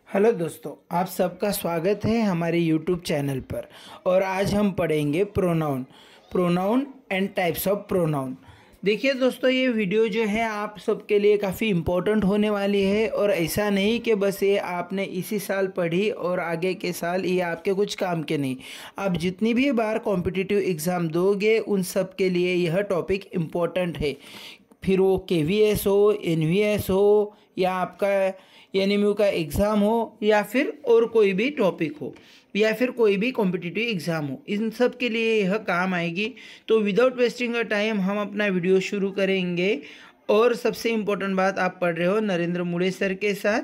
Hello दोस्तों, आप सबका स्वागत है हमारे यूट्यूब चैनल पर। और आज हम पढ़ेंगे pronoun and types of pronoun. देखिए दोस्तों, ये वीडियो जो है आप सबके लिए काफ़ी इम्पोर्टेंट होने वाली है। और ऐसा नहीं कि बस ये आपने इसी साल पढ़ी और आगे के साल ये आपके कुछ काम के नहीं। आप जितनी भी बार कॉम्पिटिटिव एग्ज़ाम दोगे उन सब के लिए यह टॉपिक इम्पोर्टेंट है। फिर वो KVS हो, NVS हो, या आपका NMU का एग्ज़ाम हो, या फिर और कोई भी टॉपिक हो, या फिर कोई भी कॉम्पिटिटिव एग्ज़ाम हो, इन सब के लिए यह काम आएगी। तो विदाउट वेस्टिंग अ टाइम हम अपना वीडियो शुरू करेंगे। और सबसे इम्पोर्टेंट बात, आप पढ़ रहे हो नरेंद्र मुड़े सर के साथ,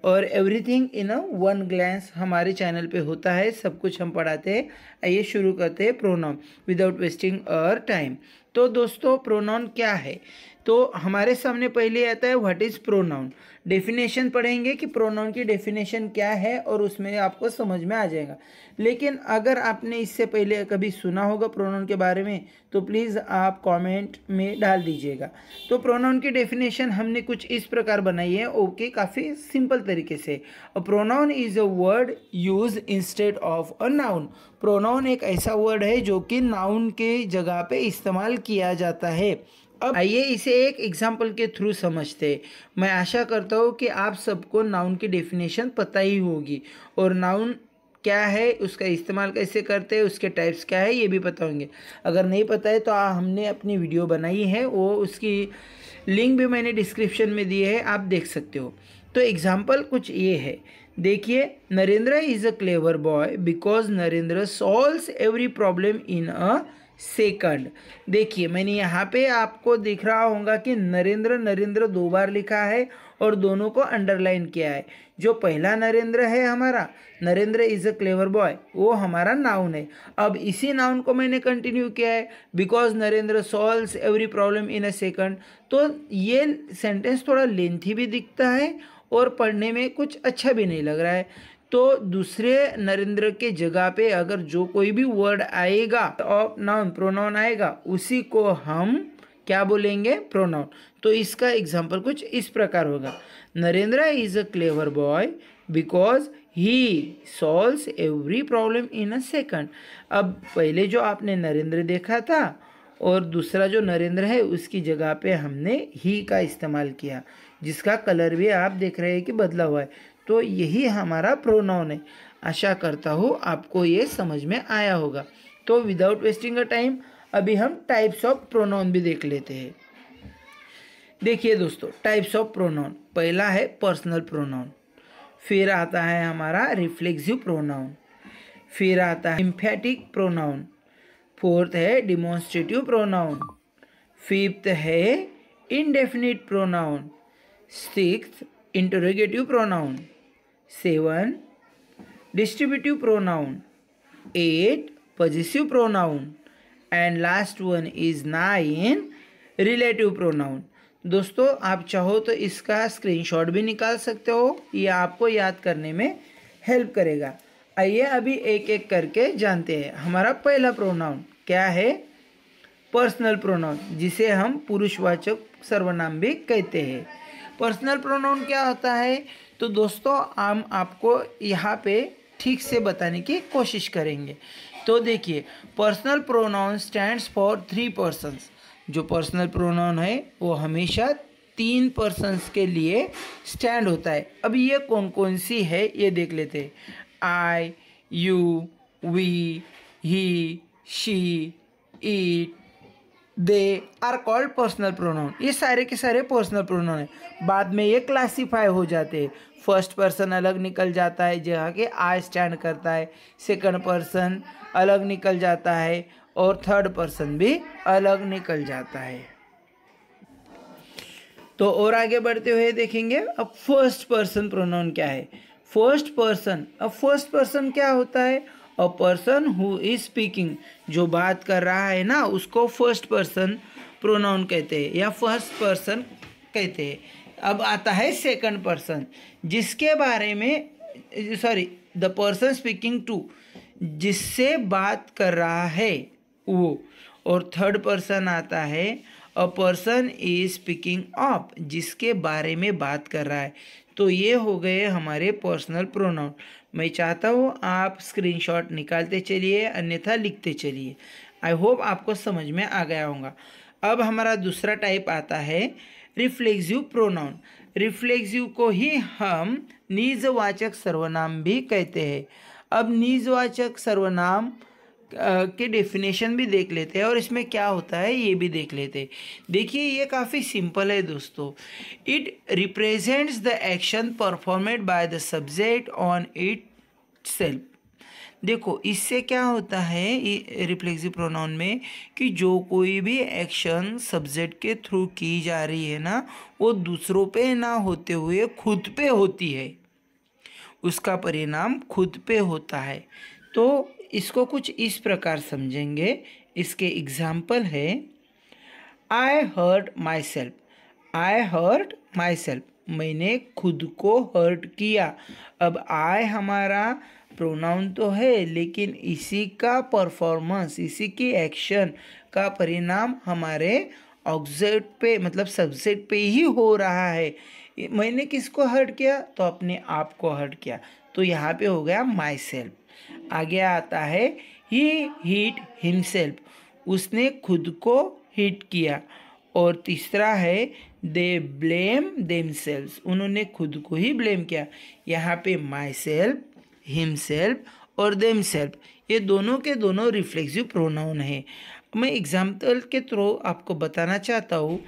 और everything in a one glance हमारे चैनल पे होता है, सब कुछ हम पढ़ाते हैं। आइए शुरू करते हैं pronoun without wasting our time. तो दोस्तों, प्रोनाउन क्या है? तो हमारे सामने पहले आता है व्हाट इज़ प्रोनाउन। डेफिनेशन पढ़ेंगे कि प्रोनाउन की डेफिनेशन क्या है, और उसमें आपको समझ में आ जाएगा। लेकिन अगर आपने इससे पहले कभी सुना होगा प्रोनाउन के बारे में, तो प्लीज़ आप कमेंट में डाल दीजिएगा। तो प्रोनाउन की डेफिनेशन हमने कुछ इस प्रकार बनाई है, ओके, काफ़ी सिंपल तरीके से। A pronoun is a word use instead of a noun. Pronoun एक ऐसा वर्ड है जो कि नाउन के जगह पे इस्तेमाल किया जाता है। अब आइए इसे एक एग्जाम्पल के थ्रू समझते हैं। मैं आशा करता हूँ कि आप सबको नाउन की डेफिनेशन पता ही होगी, और नाउन क्या है, उसका इस्तेमाल कैसे करते हैं, उसके टाइप्स क्या है, ये भी पता होंगे। अगर नहीं पता है तो हमने अपनी वीडियो बनाई है, वो उसकी लिंक भी मैंने डिस्क्रिप्शन में दी है, आप देख सकते हो। तो एग्जाम्पल कुछ ये है, देखिए, Narendra is a clever boy because Narendra solves every problem in a second. देखिए, मैंने यहाँ पे आपको दिख रहा होगा कि नरेंद्र नरेंद्र दो बार लिखा है और दोनों को अंडरलाइन किया है। जो पहला नरेंद्र है हमारा, Narendra is a clever boy, वो हमारा नाउन है। अब इसी नाउन को मैंने कंटिन्यू किया है, because Narendra solves every problem in a second. तो ये सेंटेंस थोड़ा लेंथी भी दिखता है और पढ़ने में कुछ अच्छा भी नहीं लग रहा है। तो दूसरे नरेंद्र के जगह पे अगर जो कोई भी वर्ड आएगा, ऑफ नाउन प्रोनाउन आएगा, उसी को हम क्या बोलेंगे? प्रोनाउन। तो इसका एग्जांपल कुछ इस प्रकार होगा, Narendra is a clever boy because he solves every problem in a second. अब पहले जो आपने नरेंद्र देखा था और दूसरा जो नरेंद्र है उसकी जगह पे हमने ही का इस्तेमाल किया, जिसका कलर भी आप देख रहे हैं कि बदला हुआ है। तो यही हमारा प्रोनाउन है। आशा करता हूँ आपको ये समझ में आया होगा। तो विदाउट वेस्टिंग अ टाइम अभी हम टाइप्स ऑफ प्रोनाउन भी देख लेते हैं। देखिए दोस्तों, टाइप्स ऑफ प्रोनाउन, पहला है पर्सनल प्रोनाउन, फिर आता है हमारा रिफ्लेक्सिव प्रोनाउन, फिर आता है एम्फेटिक प्रोनाउन, फोर्थ है डिमॉन्स्ट्रेटिव प्रोनाउन, फिफ्थ है indefinite pronoun, sixth interrogative pronoun, 7 distributive pronoun, 8 possessive pronoun, and last one is 9 relative pronoun। दोस्तों, आप चाहो तो इसका स्क्रीनशॉट भी निकाल सकते हो, ये आपको याद करने में हेल्प करेगा। आइए अभी एक एक करके जानते हैं। हमारा पहला प्रोनाउन क्या है? पर्सनल प्रोनाउन, जिसे हम पुरुषवाचक सर्वनाम भी कहते हैं। पर्सनल प्रोनाउन क्या होता है? तो दोस्तों, हम आपको यहाँ पे ठीक से बताने की कोशिश करेंगे। तो देखिए, personal pronoun stands for 3 persons. जो पर्सनल प्रोनाउन है वो हमेशा 3 पर्सन्स के लिए स्टैंड होता है। अब ये कौन कौन सी है ये देख लेते हैं। I, you, we, he, she, it, they are called personal pronoun. ये सारे के सारे पर्सनल प्रोनाउन है। बाद में ये क्लासीफाई हो जाते हैं। फर्स्ट पर्सन अलग निकल जाता है, जहाँ के आई स्टैंड करता है। सेकंड पर्सन अलग निकल जाता है, और थर्ड पर्सन भी अलग निकल जाता है। तो और आगे बढ़ते हुए देखेंगे, अब फर्स्ट पर्सन प्रोनाउन क्या है? फर्स्ट पर्सन क्या होता है? A person who is speaking, जो बात कर रहा है ना, उसको फर्स्ट पर्सन प्रोनाउन कहते हैं या फर्स्ट पर्सन कहते हैं। अब आता है सेकंड पर्सन, जिसके बारे में, sorry, the person speaking to, जिससे बात कर रहा है वो। और थर्ड पर्सन आता है a person is speaking of, जिसके बारे में बात कर रहा है। तो ये हो गए हमारे पर्सनल प्रोनाउन। मैं चाहता हूँ आप स्क्रीनशॉट निकालते चलिए, अन्यथा लिखते चलिए। आई होप आपको समझ में आ गया होगा। अब हमारा दूसरा टाइप आता है रिफ्लेक्सिव प्रोनाउन। रिफ्लेक्सिव को ही हम निजवाचक सर्वनाम भी कहते हैं। अब निजवाचक सर्वनाम के डेफिनेशन भी देख लेते हैं और इसमें क्या होता है ये भी देख लेते हैं। देखिए ये काफ़ी सिंपल है दोस्तों। It represents the action performed by the subject on it self. देखो इससे क्या होता है रिफ्लेक्सिव प्रोनाउन में कि जो कोई भी एक्शन सब्जेक्ट के थ्रू की जा रही है ना, वो दूसरों पे ना होते हुए खुद पे होती है, उसका परिणाम खुद पे होता है। तो इसको कुछ इस प्रकार समझेंगे। इसके एग्जाम्पल है I hurt my self. I hurt my self, मैंने खुद को हर्ट किया। अब आई हमारा प्रोनाउन तो है, लेकिन इसी का परफॉर्मेंस, इसी की एक्शन का परिणाम हमारे ऑब्जेक्ट पे मतलब सब्जेक्ट पे ही हो रहा है। मैंने किसको हर्ट किया? तो अपने आप को हर्ट किया। तो यहाँ पे हो गया माई सेल्फ। आगे आता है ही हिट हिमसेल्फ, उसने खुद को हिट किया। और तीसरा है दे ब्लेम देमसेल्व्स, उन्होंने खुद को ही ब्लेम किया। यहाँ पे माई सेल्फ, हिमसेल्फ और देमसेल्फ ये दोनों के दोनों रिफ्लेक्सिव प्रोनाउन है। मैं एग्जाम्पल के थ्रू आपको बताना चाहता हूँ,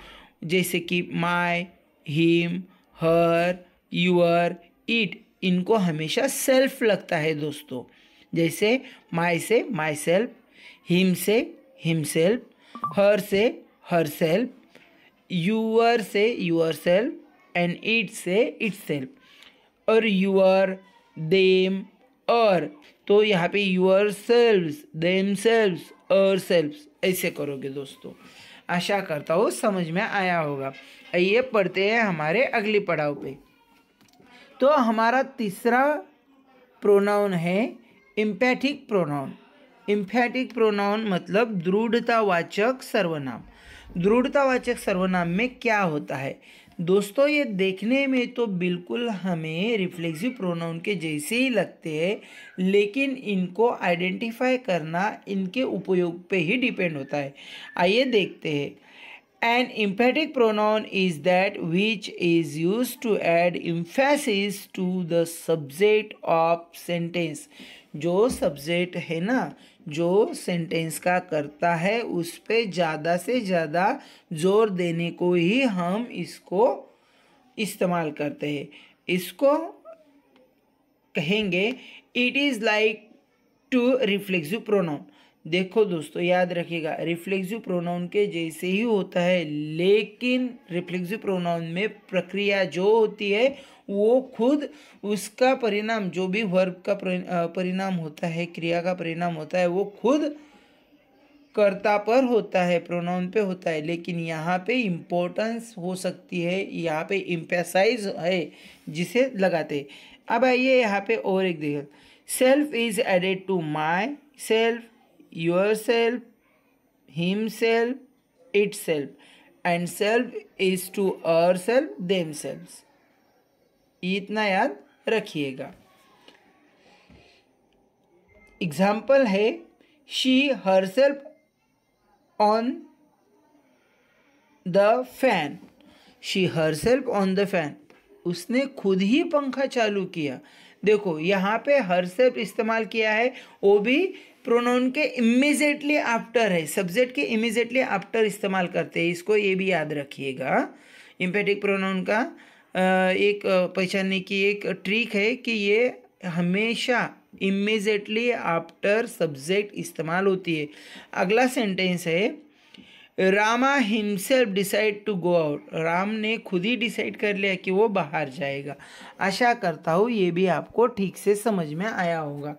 जैसे कि माई, हिम, हर, यूअर, इट, इनको हमेशा सेल्फ लगता है दोस्तों। जैसे माई से माई सेल्फ, हिम से हिमसेल्फ, हर से हर सेल्फ, यूअर से यूअर सेल्फ एंड इट से इट सेल्फ। और यूअर, देम, और, तो यहाँ पे यूअर सेल्व्स, देम सेल्व्स, और सेल्व्स ऐसे करोगे दोस्तों। आशा करता हूँ समझ में आया होगा। आइए पढ़ते हैं हमारे अगली पड़ाव पे। तो हमारा तीसरा प्रोनाउन है इम्पैथिक प्रोनाउन। इम्पैथिक प्रोनाउन मतलब दृढ़तावाचक सर्वनाम। दृढ़तावाचक सर्वनाम में क्या होता है दोस्तों? ये देखने में तो बिल्कुल हमें रिफ्लेक्सिव प्रोनाउन के जैसे ही लगते हैं, लेकिन इनको आइडेंटिफाई करना इनके उपयोग पे ही डिपेंड होता है। आइए देखते हैं। An emphatic pronoun is that which is used to add emphasis to the subject of sentence। जो सब्जेक्ट है ना, जो सेंटेंस का करता है, उस पे ज़्यादा से ज़्यादा जोर देने को ही हम इसको इस्तेमाल करते हैं। इसको कहेंगे it is like to reflexive pronoun. देखो दोस्तों याद रखिएगा, रिफ्लेक्सिव प्रोनाउन के जैसे ही होता है, लेकिन रिफ्लेक्सिव प्रोनाउन में प्रक्रिया जो होती है वो खुद उसका परिणाम, जो भी वर्ब का परिणाम होता है, क्रिया का परिणाम होता है, वो खुद कर्ता पर होता है, प्रोनाउन पे होता है। लेकिन यहाँ पे इम्पोर्टेंस हो सकती है, यहाँ पे इम्पेसाइज है जिसे लगाते। अब आइए यहाँ पे और एक देखिए, self is added to my self, yourself, himself, itself, and self is to ourself, themselves। इतना याद रखिएगा। एग्जाम्पल है she herself on the fan। she herself on the fan, उसने खुद ही पंखा चालू किया। देखो यहाँ पे herself इस्तेमाल किया है, वो भी प्रोनाउन के इमीडिएटली आफ्टर है, सब्जेक्ट के इमीडिएटली आफ्टर इस्तेमाल करते हैं। इसको ये भी याद रखिएगा। इम्पेटिक प्रोनाउन का एक पहचानने की एक ट्रिक है कि ये हमेशा इमीडिएटली आफ्टर सब्जेक्ट इस्तेमाल होती है। अगला सेंटेंस है Rama himself decide to go out. Ram ने खुद ही डिसाइड कर लिया कि वो बाहर जाएगा। आशा करता हूँ ये भी आपको ठीक से समझ में आया होगा।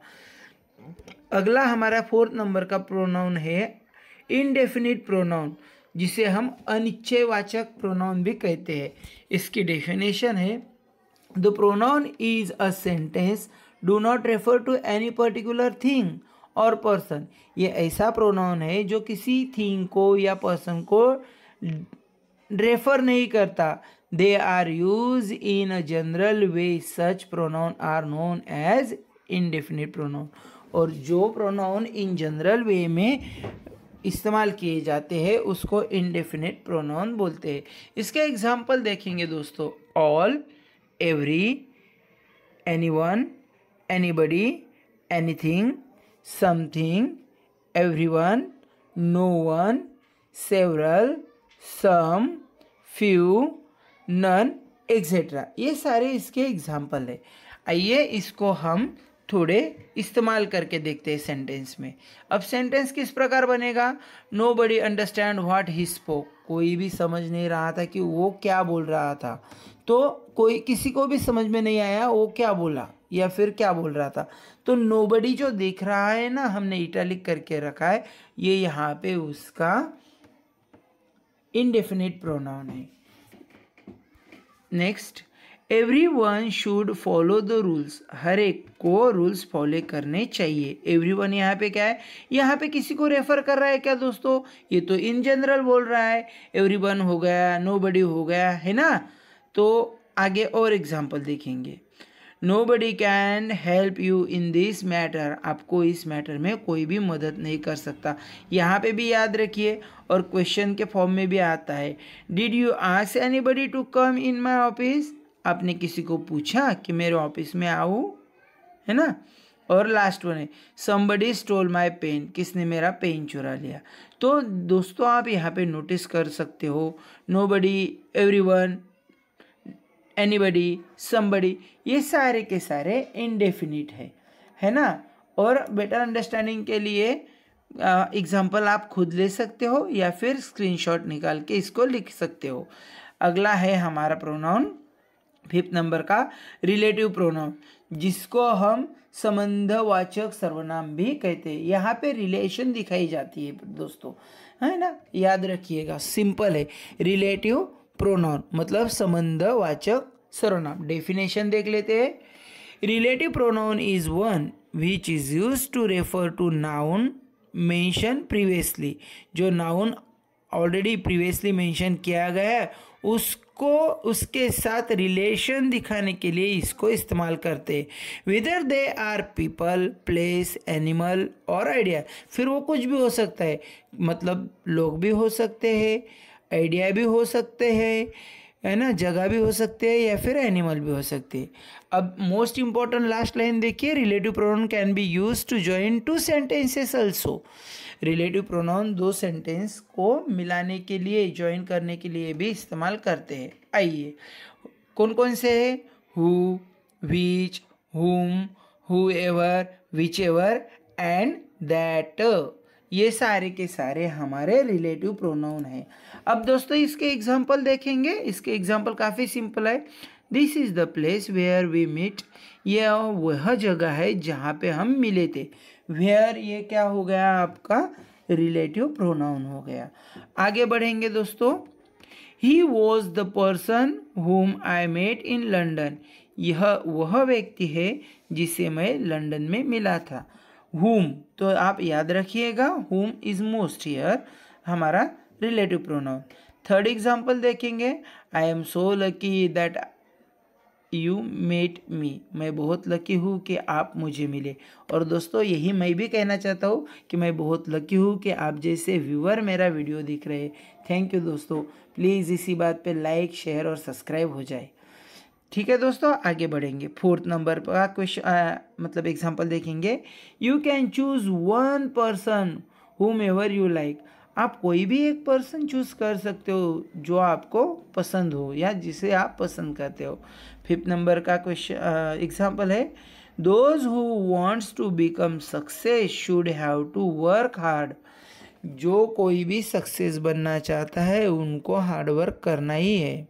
अगला हमारा 4 नंबर का प्रोनाउन है इनडेफिनिट प्रोनाउन, जिसे हम अनिश्चयवाचक प्रोनाउन भी कहते हैं। इसकी डेफिनेशन है the pronoun is a sentence do not refer to any particular thing और पर्सन। ये ऐसा प्रोनाउन है जो किसी थिंग को या पर्सन को रेफर नहीं करता, they are use in a general way, such pronoun are known as indefinite pronoun. और जो प्रोनाउन इन जनरल वे में इस्तेमाल किए जाते हैं उसको इंडेफिनिट प्रोनाउन बोलते हैं। इसके एग्जाम्पल देखेंगे दोस्तों, all, every, anyone, anybody, anything, something, everyone, no one, several, some, few, none, etcetera. ये सारे इसके एग्जाम्पल है। आइए इसको हम थोड़े इस्तेमाल करके देखते हैं सेंटेंस में। अब सेंटेंस किस प्रकार बनेगा? Nobody understand what he spoke, कोई भी समझ नहीं रहा था कि वो क्या बोल रहा था। तो कोई किसी को भी समझ में नहीं आया वो क्या बोला या फिर क्या बोल रहा था। तो नोबडी जो दिख रहा है ना, हमने इटैलिक करके रखा है, ये यहाँ पे उसका इंडेफिनिट प्रोनाउन है। Next, everyone should follow the rules, हर एक को रूल्स फॉलो करने चाहिए। एवरीवन यहाँ पे क्या है? यहाँ पे किसी को रेफर कर रहा है क्या दोस्तों? ये तो इन जनरल बोल रहा है। एवरीवन हो गया, नोबडी हो गया, है ना। तो आगे और एग्जाम्पल देखेंगे। Nobody can help you in this matter, आपको इस मैटर में कोई भी मदद नहीं कर सकता। यहाँ पे भी याद रखिए, और क्वेश्चन के फॉर्म में भी आता है। Did you ask anybody to come in my office, आपने किसी को पूछा कि मेरे ऑफिस में आओ, है ना। और लास्ट वन है, समबडी स्टोल माई पेन, किसने मेरा पेन चुरा लिया। तो दोस्तों आप यहाँ पे नोटिस कर सकते हो, नोबडी, एवरीवन, एनीबडी, समबडी, ये सारे के सारे इंडेफिनिट है ना। और बेटर अंडरस्टैंडिंग के लिए एग्जाम्पल आप खुद ले सकते हो या फिर स्क्रीनशॉट निकाल के इसको लिख सकते हो। अगला है हमारा प्रोनाउन 5th नंबर का, रिलेटिव प्रोनाउन, जिसको हम संबंधवाचक सर्वनाम भी कहते हैं। यहाँ पे रिलेशन दिखाई जाती है दोस्तों, है ना, याद रखिएगा, सिंपल है। रिलेटिव प्रोनाउन मतलब संबंधवाचक सर्वनाम। डेफिनेशन देख लेते हैं। Relative pronoun is one which is used to refer to noun mention previously, जो नाउन ऑलरेडी प्रीवियसली मेंशन किया गया है उसको उसके साथ रिलेशन दिखाने के लिए इसको इस्तेमाल करते हैं। Whether they are people, place, animal और आइडिया, फिर वो कुछ भी हो सकता है, मतलब लोग भी हो सकते हैं, आइडिया भी हो सकते हैं, है ना, जगह भी हो सकते हैं या फिर एनिमल भी हो सकते हैं। अब मोस्ट इंपॉर्टेंट लास्ट लाइन देखिए, relative pronoun can be use to join 2 sentences also. Relative pronoun 2 sentence को मिलाने के लिए, ज्वाइन करने के लिए भी इस्तेमाल करते हैं। आइए कौन कौन से है? हु, विच, हुम, हुएवर, विचएवर एंड दैट, ये सारे के सारे हमारे रिलेटिव प्रोनाउन हैं। अब दोस्तों इसके एग्जाम्पल देखेंगे। इसके एग्जाम्पल काफ़ी सिंपल है। This is the place where we meet, यह वह जगह है जहाँ पे हम मिले थे। वेयर ये क्या हो गया? आपका रिलेटिव प्रोनाउन हो गया। आगे बढ़ेंगे दोस्तों। He was the person whom I met in London, यह वह व्यक्ति है जिसे मैं लंदन में मिला था। whom, तो आप याद रखिएगा, whom इज मोस्ट हियर हमारा रिलेटिव प्रोनाउन। थर्ड एग्जाम्पल देखेंगे। I am so lucky that you met me, मैं बहुत लकी हूँ कि आप मुझे मिले। और दोस्तों यही मैं भी कहना चाहता हूँ कि मैं बहुत लकी हूँ कि आप जैसे व्यूअर मेरा वीडियो देख रहे हैं। थैंक यू दोस्तों, प्लीज़ इसी बात पे लाइक, शेयर और सब्सक्राइब हो जाए। ठीक है दोस्तों, आगे बढ़ेंगे। 4th नंबर का क्वेश्चन मतलब एग्जाम्पल देखेंगे। You can choose one person whom ever you like, आप कोई भी एक पर्सन चूज कर सकते हो जो आपको पसंद हो या जिसे आप पसंद करते हो। 5th नंबर का क्वेश्चन एग्जाम्पल है। Those who wants to become success should have to work hard, जो कोई भी सक्सेस बनना चाहता है उनको हार्ड वर्क करना ही है।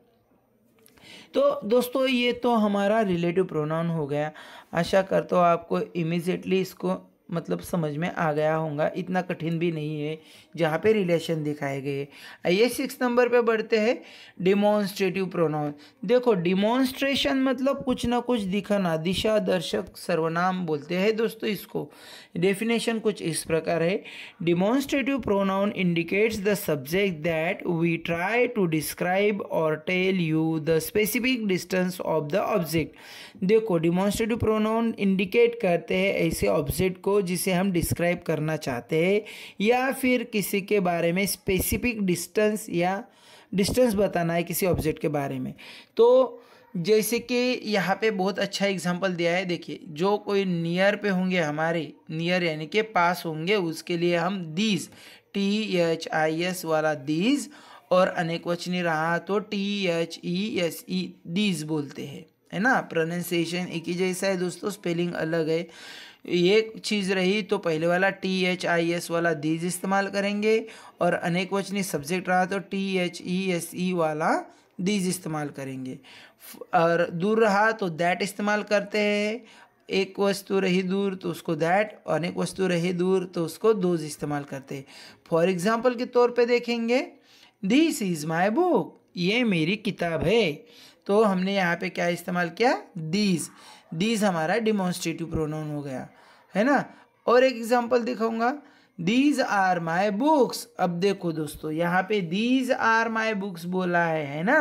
तो दोस्तों ये तो हमारा रिलेटिव प्रोनाउन हो गया। आशा करता हूँ आपको इमीडिएटली इसको मतलब समझ में आ गया होगा, इतना कठिन भी नहीं है जहाँ पे रिलेशन दिखाए गए। आइए 6 नंबर पे बढ़ते हैं, डिमॉन्स्ट्रेटिव प्रोनाउन। देखो डिमॉन्स्ट्रेशन मतलब कुछ ना कुछ दिखाना, दिशा दर्शक सर्वनाम बोलते हैं दोस्तों इसको। डेफिनेशन कुछ इस प्रकार है, demonstrative pronoun indicates the subject that we try to describe और tell you the specific distance of the object. देखो डिमॉन्स्ट्रेटिव प्रोनाउन इंडिकेट करते हैं ऐसे ऑब्जेक्ट को जिसे हम डिस्क्राइब करना चाहते हैं, या फिर किसी के बारे में स्पेसिफिक डिस्टेंस या डिस्टेंस बताना है किसी ऑब्जेक्ट के बारे में। तो जैसे कि यहाँ पे बहुत अच्छा एग्जांपल दिया है, देखिए जो कोई नियर पे होंगे, हमारे नियर यानी कि पास होंगे, उसके लिए हम दीज, THIS वाला दीज, और अनेक वचनी रहा तो THESE दीज बोलते हैं, है ना। प्रोनाउंसिएशन एक ही जैसा है दोस्तों, स्पेलिंग अलग है। एक चीज़ रही तो पहले वाला THIS वाला दीज इस्तेमाल करेंगे, और अनेक वचनी सब्जेक्ट रहा तो THESE वाला दीज इस्तेमाल करेंगे, और दूर रहा तो दैट इस्तेमाल करते हैं। एक वस्तु रही दूर तो उसको दैट, अनेक वस्तु रही दूर तो उसको दोज इस्तेमाल करते हैं। फॉर एग्जाम्पल के तौर पे देखेंगे, दिस इज़ माई बुक, ये मेरी किताब है, तो हमने यहाँ पे क्या इस्तेमाल किया, दीज। दीज हमारा डिमॉन्स्ट्रेटिव प्रोनाउन हो गया, है ना। और एक एग्जाम्पल दिखाऊंगा, दीज आर माई बुक्स। अब देखो दोस्तों यहाँ पे दीज आर माई बुक्स बोला है ना,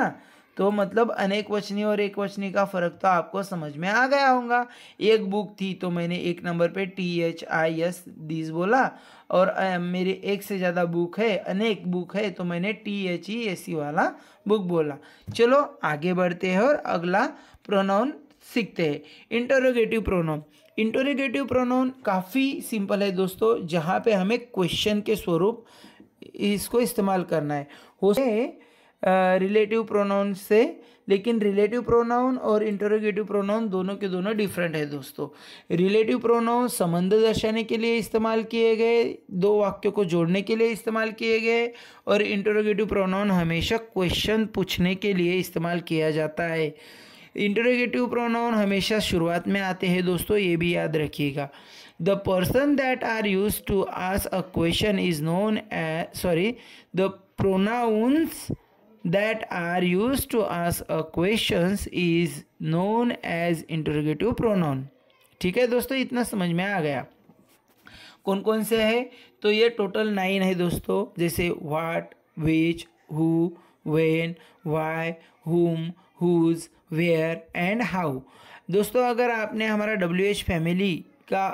तो मतलब अनेक वचनी और एक वचनी का फर्क तो आपको समझ में आ गया होगा। एक बुक थी तो मैंने एक नंबर पे THIS दीज बोला, और मेरे एक से ज़्यादा बुक है, अनेक बुक है, तो मैंने THESE वाला बुक बोला। चलो आगे बढ़ते हैं और अगला प्रोनाउन सीखते हैं, इंटरोगेटिव प्रोनाउन। इंटरोगेटिव प्रोनाउन काफ़ी सिंपल है दोस्तों, जहाँ पे हमें क्वेश्चन के स्वरूप इसको इस्तेमाल करना है। हो रिलेटिव प्रोनाउन से, लेकिन रिलेटिव प्रोनाउन और इंटरोगेटिव प्रोनाउन दोनों के दोनों डिफरेंट है दोस्तों। रिलेटिव प्रोनाउन संबंध दर्शाने के लिए इस्तेमाल किए गए, दो वाक्यों को जोड़ने के लिए इस्तेमाल किए गए, और इंटरोगेटिव प्रोनाउन हमेशा क्वेश्चन पूछने के लिए इस्तेमाल किया जाता है। इंटरोगेटिव प्रोनाउन हमेशा शुरुआत में आते हैं दोस्तों, ये भी याद रखिएगा। The person that are use to ask a question is known as the pronouns that are used to ask a questions is known as interrogative pronoun। ठीक है दोस्तों, इतना समझ में आ गया। कौन कौन से है, तो ये टोटल 9 है दोस्तों, जैसे what, which, who, when, why, whom, whose, where and how. दोस्तों अगर आपने हमारा WH फैमिली का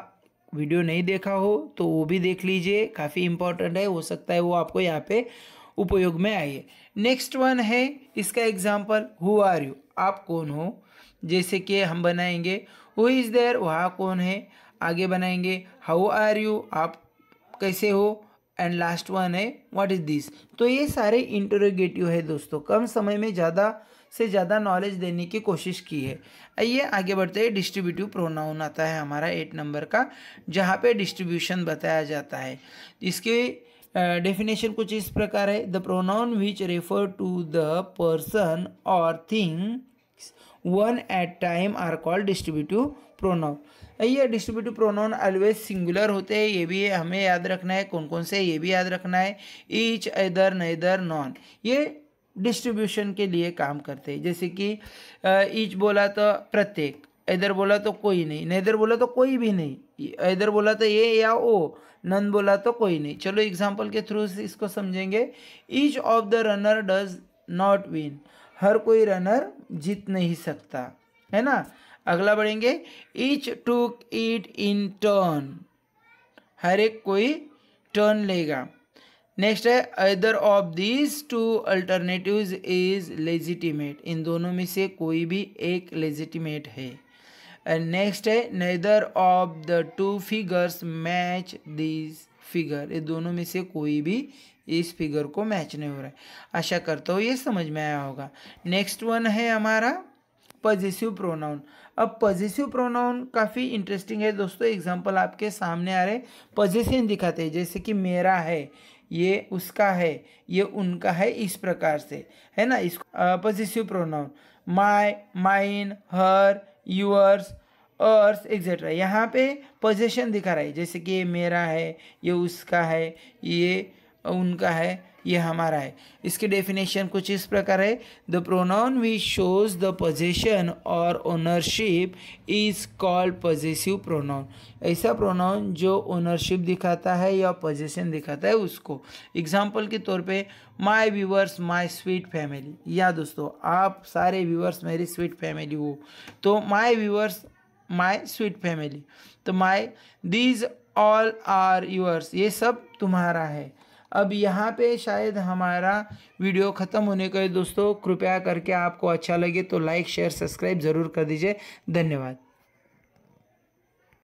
वीडियो नहीं देखा हो तो वो भी देख लीजिए, काफ़ी इंपॉर्टेंट है, हो सकता है वो आपको यहाँ पे उपयोग में आइए। नेक्स्ट वन है इसका एग्जाम्पल, हु आर यू, आप कौन हो। जैसे कि हम बनाएंगे हु इज़ देयर, वहाँ कौन है। आगे बनाएंगे हाउ आर यू, आप कैसे हो। एंड लास्ट वन है व्हाट इज़ दिस। तो ये सारे इंटरोगेटिव है दोस्तों, कम समय में ज़्यादा से ज़्यादा नॉलेज देने की कोशिश की है। आइए आगे बढ़ते हैं, डिस्ट्रीब्यूटिव प्रोनाउन आता है हमारा 8 नंबर का, जहाँ पे डिस्ट्रीब्यूशन बताया जाता है। इसके डेफिनेशन कुछ इस प्रकार है, the pronoun which refer to the person और things one at time are called distributive pronoun. ये डिस्ट्रीब्यूटिव प्रोनाउन ऑलवेज सिंगुलर होते हैं, ये भी हमें याद रखना है। कौन कौन से, ये भी याद रखना है। ईच, एदर, नेदर, नॉन, ये डिस्ट्रीब्यूशन के लिए काम करते हैं। जैसे कि ईच बोला तो प्रत्येक, इधर बोला तो कोई नहीं, नेदर बोला तो कोई भी नहीं, इधर बोला तो ये या ओ, नन बोला तो कोई नहीं। चलो एग्जांपल के थ्रू इसको समझेंगे। Each of the runner does not win, हर कोई रनर जीत नहीं सकता, है ना। अगला बढ़ेंगे, each took it in turn, हर एक कोई टर्न लेगा। नेक्स्ट है, other of these two alternatives is legitimate, इन दोनों में से कोई भी एक लेजिटिमेट है। एंड नेक्स्ट है, neither of the two figures match this figure, ये दोनों में से कोई भी इस फिगर को मैच नहीं हो रहा है। आशा करता हूँ ये समझ में आया होगा। नेक्स्ट वन है हमारा पॉजिटिव प्रोनाउन। अब पॉजिटिव प्रोनाउन काफ़ी इंटरेस्टिंग है दोस्तों, एग्जांपल आपके सामने आ रहे, पॉजिशन दिखाते हैं, जैसे कि मेरा है, ये उसका है, ये उनका है, इस प्रकार से, है ना। इसको positive pronoun, my, mine, her, yours, ours etcetera. यहाँ पे पोजेशन दिखा रहा है, जैसे कि ये मेरा है, ये उसका है, ये उनका है, ये हमारा है। इसकी डेफिनेशन कुछ इस प्रकार है, the pronoun which shows the possession और ownership is called possessive pronoun. ऐसा प्रोनाउन जो ओनरशिप दिखाता है या पोजेशन दिखाता है उसको। एग्जाम्पल के तौर पे my viewers my sweet family, या दोस्तों आप सारे व्यूअर्स मेरी स्वीट फैमिली हो, तो my viewers my sweet family, तो माई दीज ऑल आर यूअर्स, ये सब तुम्हारा है। अब यहाँ पे शायद हमारा वीडियो ख़त्म होने का है दोस्तों। कृपया करके आपको अच्छा लगे तो लाइक शेयर सब्सक्राइब ज़रूर कर दीजिए। धन्यवाद।